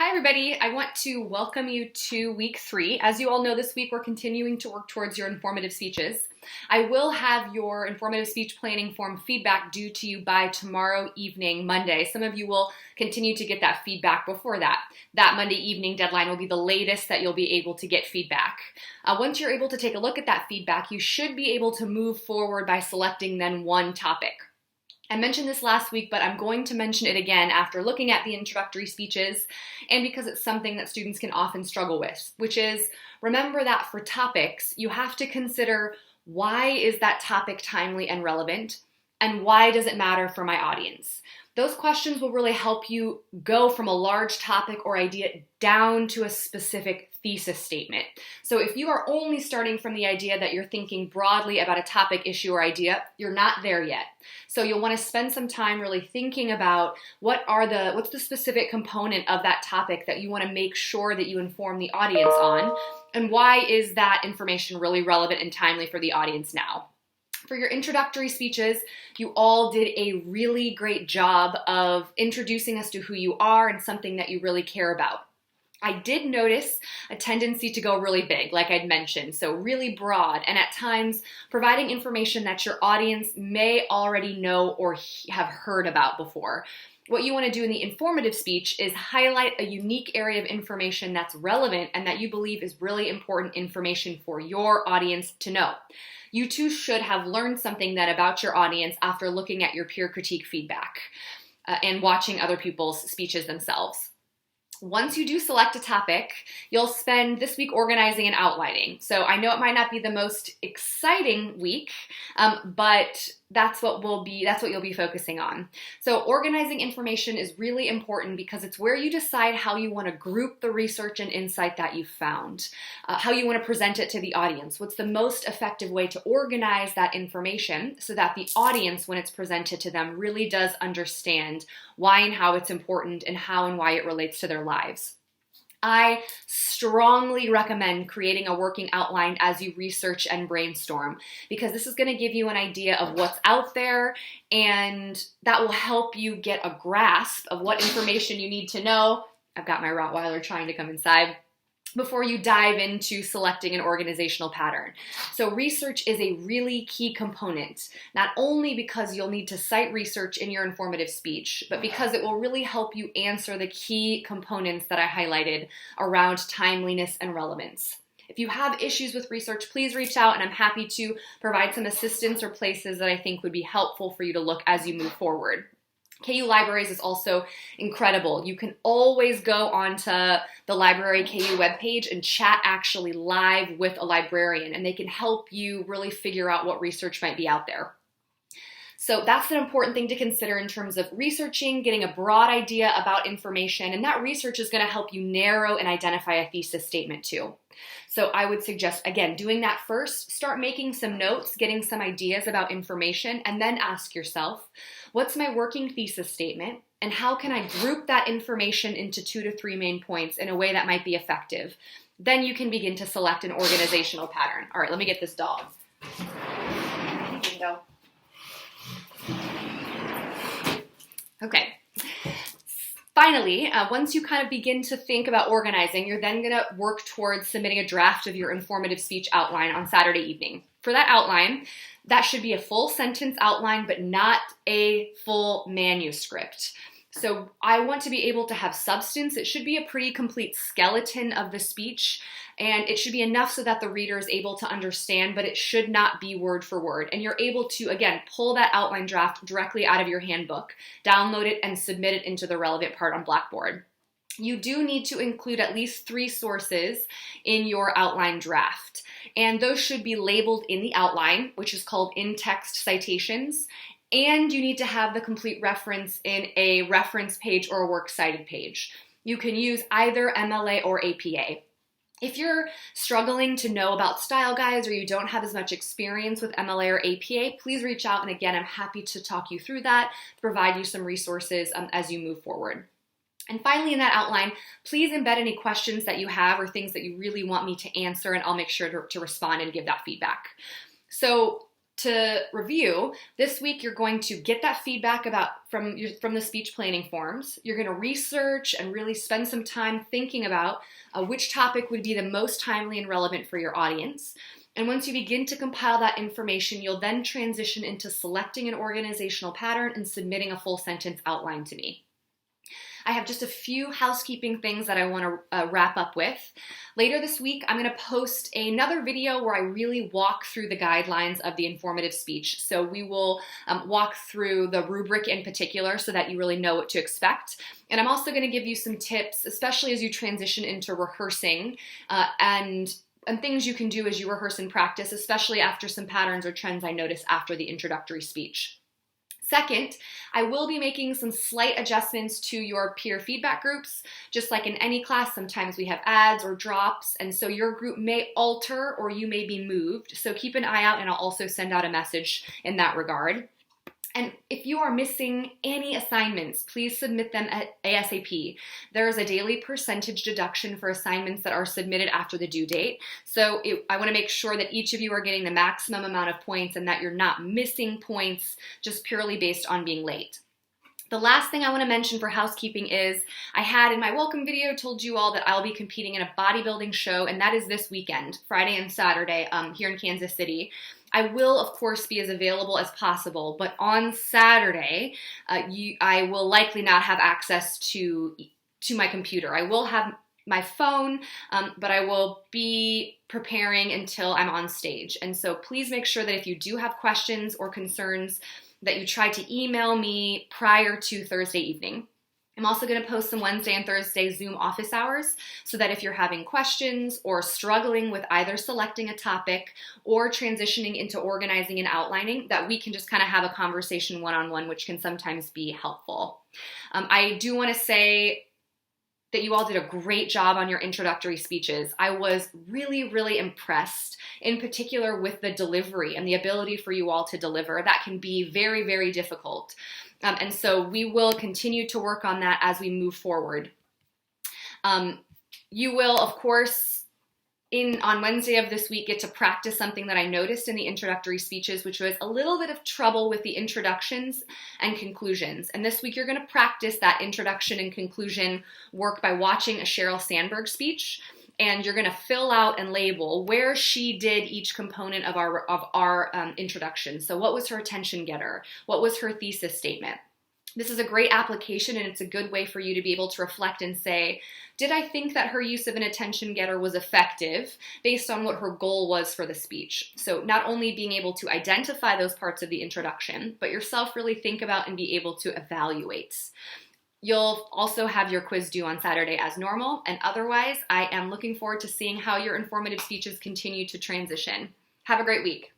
Hi everybody, I want to welcome you to week 3. As you all know, this week we're continuing to work towards your informative speeches. I will have your informative speech planning form feedback due to you by tomorrow evening, Monday. Some of you will continue to get that feedback before that. That Monday evening deadline will be the latest that you'll be able to get feedback. Once you're able to take a look at that feedback, you should be able to move forward by selecting then one topic. I mentioned this last week, but I'm going to mention it again after looking at the introductory speeches and because it's something that students can often struggle with, which is remember that for topics, you have to consider why is that topic timely and relevant and why does it matter for my audience? Those questions will really help you go from a large topic or idea down to a specific thesis statement. So if you are only starting from the idea that you're thinking broadly about a topic, issue, or idea, you're not there yet. So you'll want to spend some time really thinking about what's the specific component of that topic that you want to make sure that you inform the audience on, and why is that information really relevant and timely for the audience now. For your introductory speeches, you all did a really great job of introducing us to who you are and something that you really care about. I did notice a tendency to go really big, like I'd mentioned, so really broad, and at times providing information that your audience may already know or have heard about before. What you want to do in the informative speech is highlight a unique area of information that's relevant and that you believe is really important information for your audience to know. You too should have learned something then about your audience after looking at your peer critique feedback and watching other people's speeches themselves. Once you do select a topic, you'll spend this week organizing and outlining. So I know it might not be the most exciting week, but that's what you'll be focusing on. So organizing information is really important because it's where you decide how you want to group the research and insight that you've found, how you want to present it to the audience, what's the most effective way to organize that information so that the audience, when it's presented to them, really does understand why and how it's important and how and why it relates to their lives. I strongly recommend creating a working outline as you research and brainstorm because this is going to give you an idea of what's out there and that will help you get a grasp of what information you need to know. I've got my Rottweiler trying to come inside. Before you dive into selecting an organizational pattern. So research is a really key component, not only because you'll need to cite research in your informative speech, but because it will really help you answer the key components that I highlighted around timeliness and relevance. If you have issues with research, please reach out and I'm happy to provide some assistance or places that I think would be helpful for you to look as you move forward. KU Libraries is also incredible. You can always go onto the Library KU webpage and chat actually live with a librarian, and they can help you really figure out what research might be out there. So that's an important thing to consider in terms of researching, getting a broad idea about information, and that research is going to help you narrow and identify a thesis statement too. So I would suggest, again, doing that first. Start making some notes, getting some ideas about information, and then ask yourself, what's my working thesis statement, and how can I group that information into 2 to 3 main points in a way that might be effective? Then you can begin to select an organizational pattern. All right, let me get this dog. You can go. Okay. Finally, once you kind of begin to think about organizing, you're then going to work towards submitting a draft of your informative speech outline on Saturday evening. For that outline, that should be a full sentence outline, but not a full manuscript. So I want to be able to have substance. It should be a pretty complete skeleton of the speech, and it should be enough so that the reader is able to understand, but it should not be word for word. And you're able to, again, pull that outline draft directly out of your handbook, download it, and submit it into the relevant part on Blackboard. You do need to include at least 3 sources in your outline draft, and those should be labeled in the outline, which is called in-text citations. And you need to have the complete reference in a reference page or a works cited page. You can use either MLA or APA. If you're struggling to know about style guides or you don't have as much experience with MLA or APA, please reach out. And again, I'm happy to talk you through that, provide you some resources as you move forward. And finally, in that outline, please embed any questions that you have or things that you really want me to answer, and I'll make sure to respond and give that feedback. So To review, this week you're going to get that feedback from the speech planning forms. You're going to research and really spend some time thinking about which topic would be the most timely and relevant for your audience. And once you begin to compile that information, you'll then transition into selecting an organizational pattern and submitting a full sentence outline to me. I have just a few housekeeping things that I want to wrap up with. Later this week, I'm going to post another video where I really walk through the guidelines of the informative speech. So we will walk through the rubric in particular so that you really know what to expect. And I'm also going to give you some tips, especially as you transition into rehearsing and things you can do as you rehearse and practice, especially after some patterns or trends I notice after the introductory speech. Second, I will be making some slight adjustments to your peer feedback groups. Just like in any class, sometimes we have adds or drops, and so your group may alter or you may be moved. So keep an eye out, and I'll also send out a message in that regard. And if you are missing any assignments, please submit them at ASAP. There is a daily percentage deduction for assignments that are submitted after the due date. So I want to make sure that each of you are getting the maximum amount of points and that you're not missing points just purely based on being late. The last thing I want to mention for housekeeping is I had in my welcome video told you all that I'll be competing in a bodybuilding show, and that is this weekend, Friday and Saturday, here in Kansas City. I will, of course, be as available as possible, but on Saturday, I will likely not have access to my computer. I will have my phone, but I will be preparing until I'm on stage. And so please make sure that if you do have questions or concerns, that you try to email me prior to Thursday evening. I'm also going to post some Wednesday and Thursday Zoom office hours so that if you're having questions or struggling with either selecting a topic or transitioning into organizing and outlining, that we can just kind of have a conversation one-on-one, which can sometimes be helpful. I do want to say that you all did a great job on your introductory speeches. I was really, really impressed, in particular with the delivery and the ability for you all to deliver. That can be very, very difficult. And so we will continue to work on that as we move forward. You will, of course, on Wednesday of this week, get to practice something that I noticed in the introductory speeches, which was a little bit of trouble with the introductions and conclusions. And this week, you're going to practice that introduction and conclusion work by watching a Sheryl Sandberg speech. And you're going to fill out and label where she did each component of our introduction. So what was her attention getter? What was her thesis statement? This is a great application, and it's a good way for you to be able to reflect and say, did I think that her use of an attention getter was effective based on what her goal was for the speech? So not only being able to identify those parts of the introduction, but yourself really think about and be able to evaluate. You'll also have your quiz due on Saturday as normal, and otherwise, I am looking forward to seeing how your informative speeches continue to transition. Have a great week.